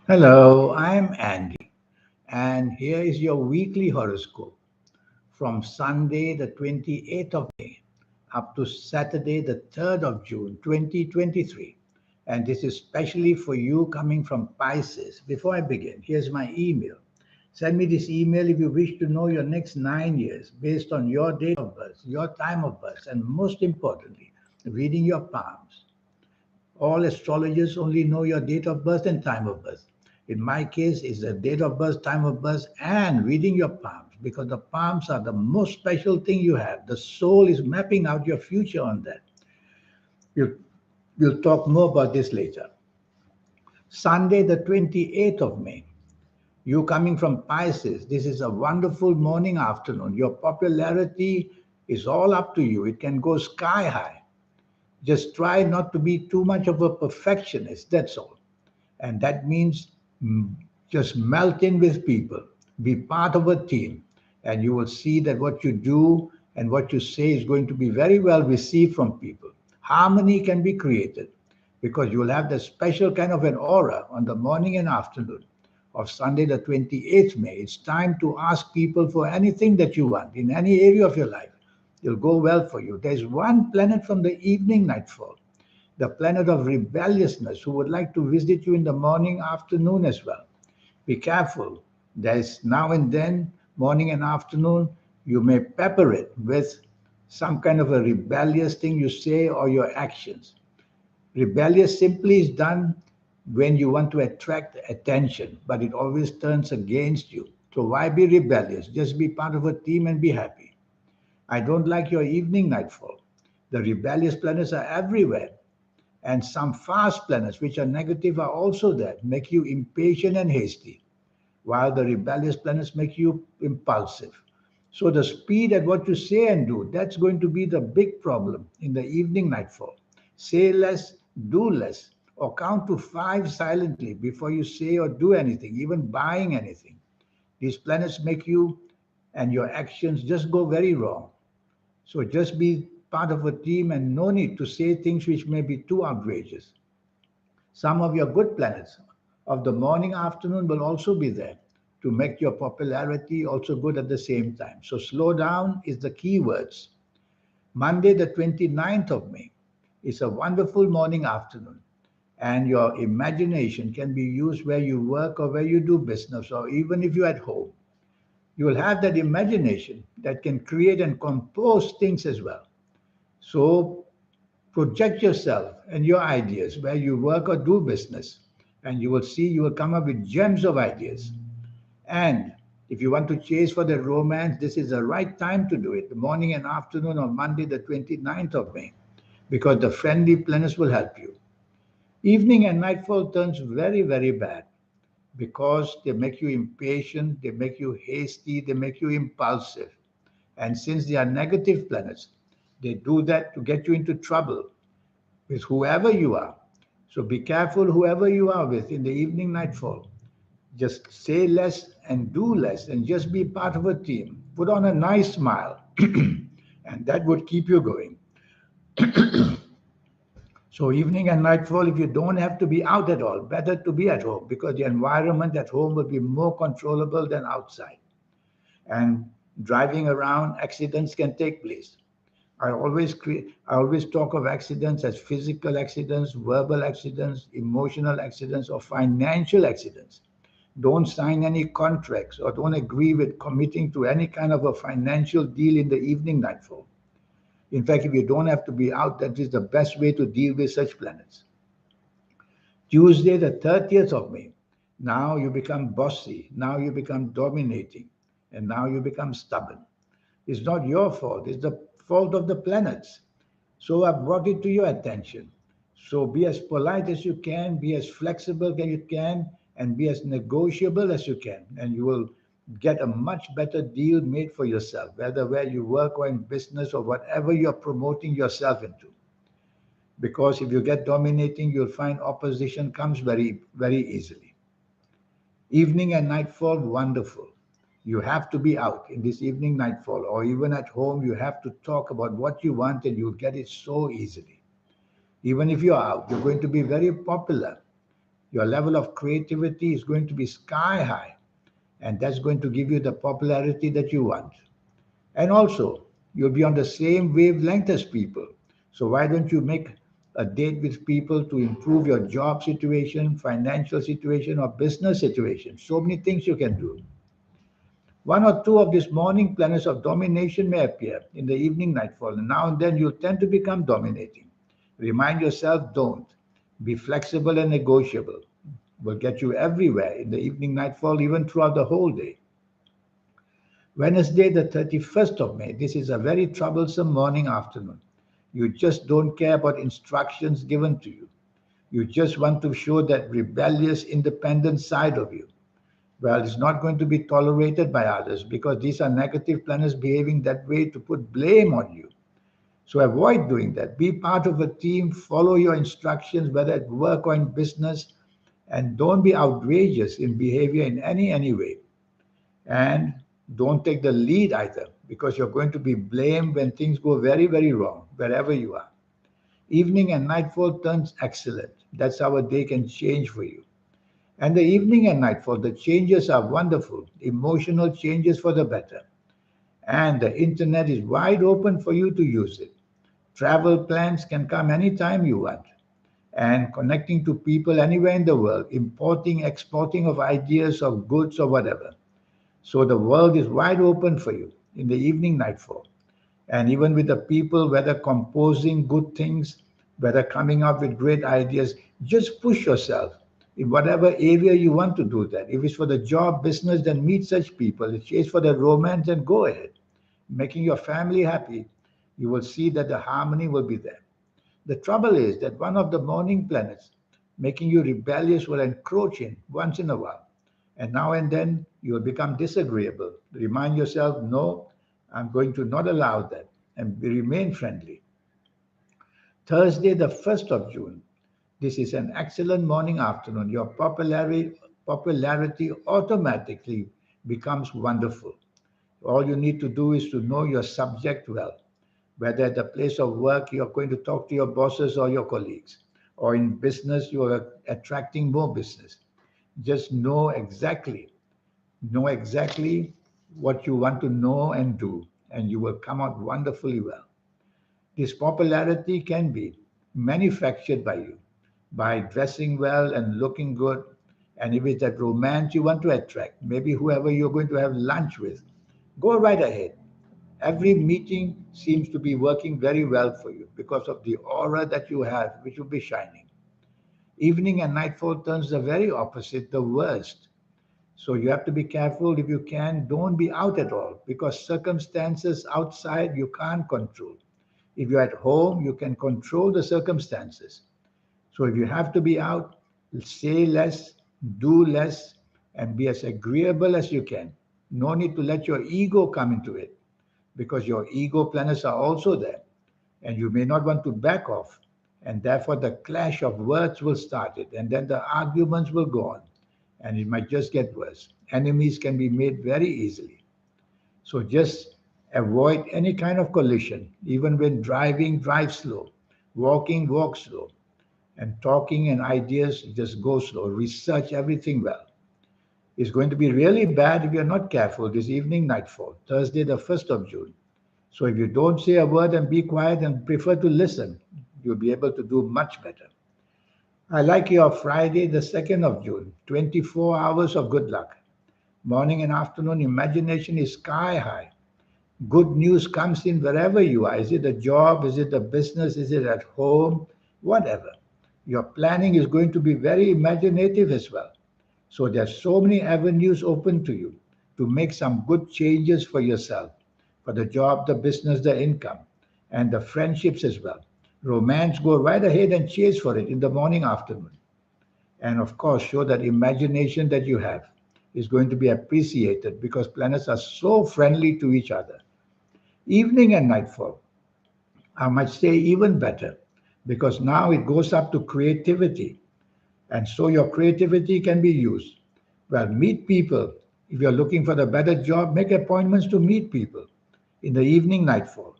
Hello, I'm Andy, and here is your weekly horoscope from Sunday, the 28th of May, up to Saturday, the 3rd of June, 2023. And this is specially for you coming from Pisces. Before I begin, here's my email. Send me this email if you wish to know your next 9 years based on your date of birth, your time of birth, and most importantly, reading your palms. All astrologers only know your date of birth and time of birth. In my case, it's the date of birth, time of birth, and reading your palms because the palms are the most special thing you have. The soul is mapping out your future on that. We'll, we'll talk more about this later. Sunday, the 28th of May. You coming from Pisces, this is a wonderful morning afternoon. Your popularity is all up to you. It can go sky high. Just try not to be too much of a perfectionist. That's all. And that means just melt in with people, be part of a team, and you will see that what you do and what you say is going to be very well received from people. Harmony can be created because you will have that special kind of an aura on the morning and afternoon of Sunday, the 28th May. It's time to ask people for anything that you want in any area of your life. It'll go well for you. There's one planet from the evening nightfall, the planet of rebelliousness, who would like to visit you in the morning, afternoon as well. Be careful. There's now and then, morning and afternoon, you may pepper it with some kind of a rebellious thing you say or your actions. Rebellious simply is done when you want to attract attention, but it always turns against you. So why be rebellious? Just be part of a team and be happy. I don't like your evening nightfall. The rebellious planets are everywhere. And some fast planets, which are negative, are also there, make you impatient and hasty, while the rebellious planets make you impulsive. So the speed at what you say and do, that's going to be the big problem in the evening nightfall. Say less, do less, or count to five silently before you say or do anything, even buying anything. These planets make you and your actions just go very wrong. So just be part of a team and no need to say things which may be too outrageous. Some of your good planets of the morning afternoon will also be there to make your popularity also good at the same time. So slow down is the key words. Monday, the 29th of May, is a wonderful morning afternoon. And your imagination can be used where you work or where you do business or even if you're at home. You will have that imagination that can create and compose things as well. So project yourself and your ideas where you work or do business, and you will see you will come up with gems of ideas. And if you want to chase for the romance, this is the right time to do it, the morning and afternoon of Monday, the 29th of May, because the friendly planets will help you. Evening and nightfall turns very, very bad because they make you impatient, they make you hasty, they make you impulsive. And since they are negative planets, they do that to get you into trouble with whoever you are. So be careful whoever you are with in the evening nightfall. Just say less and do less and just be part of a team. Put on a nice smile, and that would keep you going. So, evening and nightfall, if you don't have to be out at all, better to be at home because the environment at home will be more controllable than outside. And driving around, accidents can take place. I always talk of accidents as physical accidents, verbal accidents, emotional accidents, or financial accidents. Don't sign any contracts or don't agree with committing to any kind of a financial deal in the evening nightfall. In fact, if you don't have to be out, that is the best way to deal with such planets. Tuesday, the 30th of May. Now you become bossy. Now you become dominating. And now you become stubborn. It's not your fault. It's the fault of the planets. So I've brought it to your attention. So be as polite as you can, be as flexible as you can, and be as negotiable as you can. And you will get a much better deal made for yourself, whether where you work or in business or whatever you're promoting yourself into. Because if you get dominating, you'll find opposition comes very, very easily. Evening and nightfall, wonderful. You have to be out in this evening nightfall, or even at home, you have to talk about what you want and you'll get it so easily. Even if you're out, you're going to be very popular. Your level of creativity is going to be sky high, and that's going to give you the popularity that you want. And also, you'll be on the same wavelength as people. So why don't you make a date with people to improve your job situation, financial situation, or business situation? So many things you can do. One or two of these morning planets of domination may appear in the evening nightfall, and now and then you'll tend to become dominating. Remind yourself, don't. Be flexible and negotiable. Will get you everywhere in the evening nightfall, even throughout the whole day. Wednesday, the 31st of May, this is a very troublesome morning afternoon. You just don't care about instructions given to you. You just want to show that rebellious, independent side of you. Well, it's not going to be tolerated by others because these are negative planets behaving that way to put blame on you. So avoid doing that. Be part of a team, follow your instructions, whether at work or in business, and don't be outrageous in behavior in any way. And don't take the lead either because you're going to be blamed when things go very wrong, wherever you are. Evening and nightfall turns excellent. That's how a day can change for you. And the evening and nightfall, the changes are wonderful, emotional changes for the better. And the internet is wide open for you to use it. Travel plans can come anytime you want. And connecting to people anywhere in the world, importing, exporting of ideas, of goods, or whatever. So the world is wide open for you in the evening nightfall. And even with the people, whether composing good things, whether coming up with great ideas, just push yourself in whatever area you want to do that. If it's for the job, business, then meet such people. If it's for the romance, then go ahead. Making your family happy, you will see that the harmony will be there. The trouble is that one of the morning planets making you rebellious will encroach in once in a while. And now and then you will become disagreeable. Remind yourself, no, I'm going to not allow that and remain friendly. Thursday, the 1st of June. This is an excellent morning afternoon. Your popularity automatically becomes wonderful. All you need to do is to know your subject well. Whether at the place of work you're going to talk to your bosses or your colleagues, or in business you are attracting more business. Just know exactly what you want to know and do, and you will come out wonderfully well. This popularity can be manufactured by you by dressing well and looking good. And if it's that romance you want to attract, maybe whoever you're going to have lunch with, go right ahead. Every meeting seems to be working very well for you because of the aura that you have, which will be shining. Evening and nightfall turns the very opposite, the worst. So you have to be careful. If you can, don't be out at all because circumstances outside you can't control. If you're at home, you can control the circumstances. So if you have to be out, say less, do less, and be as agreeable as you can. No need to let your ego come into it because your ego planets are also there and you may not want to back off. And therefore, the clash of words will start it, and then the arguments will go on, and it might just get worse. Enemies can be made very easily. So just avoid any kind of collision. Even when driving, drive slow. Walking, walk slow. And talking and ideas, just go slow. Research everything well. It's going to be really bad if you're not careful this evening nightfall, Thursday, the 1st of June. So if you don't say a word and be quiet and prefer to listen, you'll be able to do much better. I like your Friday, the 2nd of June, 24 hours of good luck. Morning and afternoon imagination is sky high. Good news comes in wherever you are. Is it a job? Is it a business? Is it at home? Whatever. Your planning is going to be very imaginative as well. So there's so many avenues open to you to make some good changes for yourself, for the job, the business, the income, and the friendships as well. Romance, go right ahead and chase for it in the morning, afternoon. And of course, show that imagination that you have is going to be appreciated because planets are so friendly to each other. Evening and nightfall, I might say even better because now it goes up to creativity. And so your creativity can be used. Well, meet people. If you're looking for the better job, make appointments to meet people in the evening nightfall.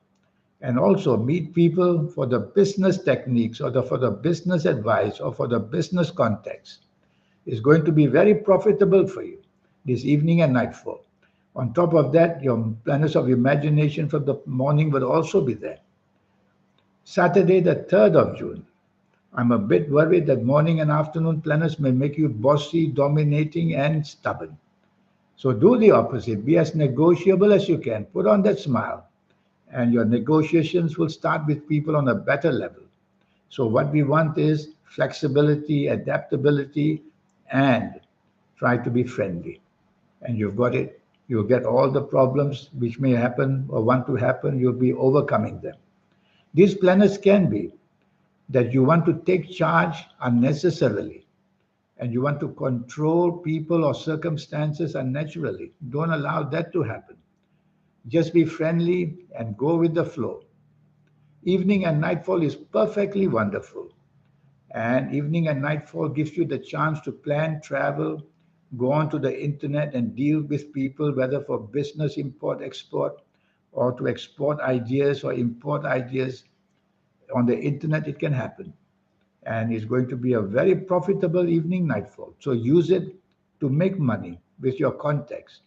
And also meet people for the business techniques or for the business advice or for the business context. is going to be very profitable for you this evening and nightfall. On top of that, your planets of imagination for the morning will also be there. Saturday, the 3rd of June. I'm a bit worried that morning and afternoon planets may make you bossy, dominating, and stubborn. So do the opposite. Be as negotiable as you can. Put on that smile, and your negotiations will start with people on a better level. So, what we want is flexibility, adaptability, and try to be friendly. And you've got it. You'll get all the problems which may happen or want to happen, you'll be overcoming them. These planets can be that you want to take charge unnecessarily and you want to control people or circumstances unnaturally. Don't allow that to happen. Just be friendly and go with the flow. Evening and nightfall is perfectly wonderful. And evening and nightfall gives you the chance to plan travel, go onto the internet and deal with people, whether for business, import, export, or to export ideas or import ideas. On the internet, it can happen. And it's going to be a very profitable evening nightfall. So use it to make money with your contacts.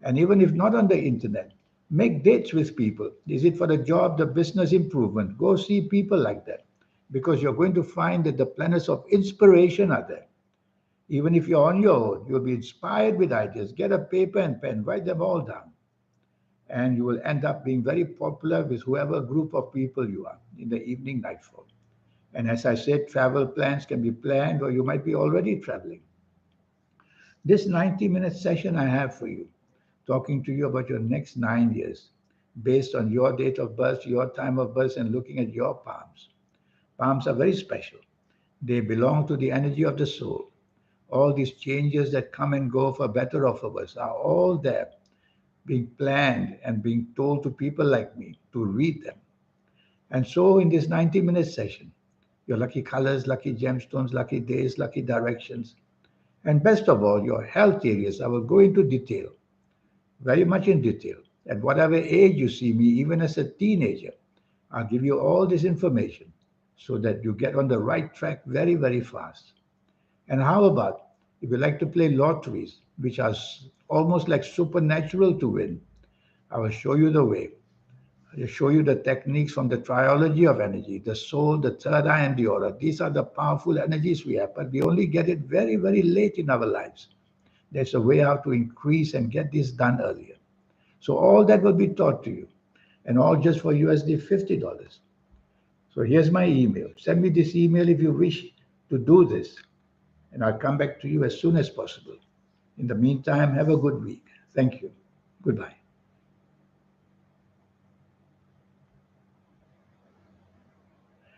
And even if not on the internet, make dates with people. Is it for the job, the business improvement? Go see people like that because you're going to find that the planets of inspiration are there. Even if you're on your own, you'll be inspired with ideas. Get a paper and pen, write them all down. And you will end up being very popular with whoever group of people you are in the evening nightfall. And as I said, travel plans can be planned or you might be already traveling. This 90-minute session I have for you, talking to you about your next 9 years, based on your date of birth, your time of birth, and looking at your palms. Palms are very special. They belong to the energy of the soul. All these changes that come and go for better or for worse are all there, being planned and being told to people like me to read them. And so in this 90-minute session, your lucky colors, lucky gemstones, lucky days, lucky directions, and best of all, your health areas. I will go into detail, very much in detail. At whatever age you see me, even as a teenager, I'll give you all this information so that you get on the right track very, very fast. And how about if you like to play lotteries, which are almost like supernatural to win? I will show you the way. I will show you the techniques from the triology of energy, the soul, the third eye, and the aura. These are the powerful energies we have, but we only get it very, very late in our lives. There's a way how to increase and get this done earlier. So all that will be taught to you, and all just for USD $50. So here's my email. Send me this email if you wish to do this, and I'll come back to you as soon as possible. In the meantime, have a good week. Thank you. Goodbye.